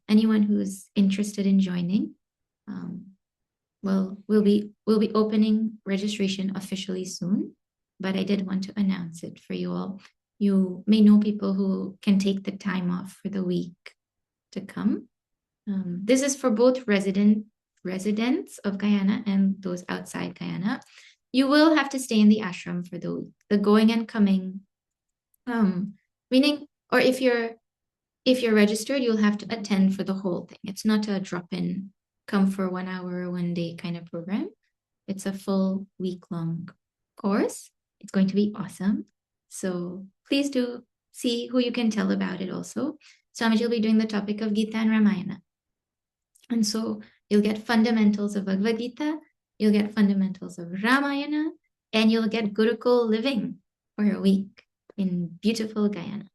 anyone who's interested in joining, we'll be opening registration officially soon, but I did want to announce it for you all. You may know people who can take the time off for the week to come. This is for both residents of Guyana and those outside Guyana. You will have to stay in the ashram for the week. The going and coming, meaning, or if you're registered, you'll have to attend for the whole thing. It's not a drop-in, come for 1 hour, 1 day kind of program. It's a full week-long course. It's going to be awesome. So please do see who you can tell about it also. Swamiji will be doing the topic of Gita and Ramayana. And so you'll get fundamentals of Bhagavad Gita, you'll get fundamentals of Ramayana, and you'll get Gurukul living for a week in beautiful Guyana.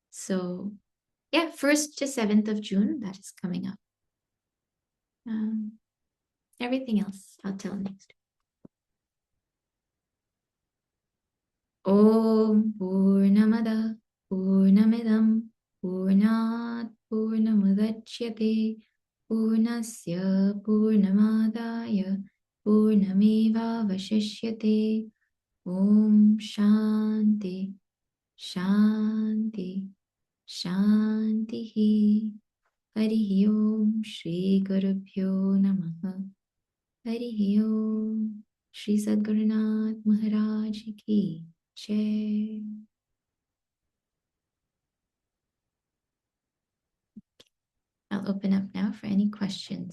So yeah, 1st to 7th of June, that is coming up. Everything else, I'll tell next. Om Purnamada Purnamidam Purnat Purnamudachyate Purnasya Purnamadaya Purnameva Vashishyate. Om Shanti Shanti Shantihi. Harihi Om Shri Gurubhyo Namaha. Harihi Om Shri Sadgurunath Maharaj Ki Jai. I'll open up now for any questions.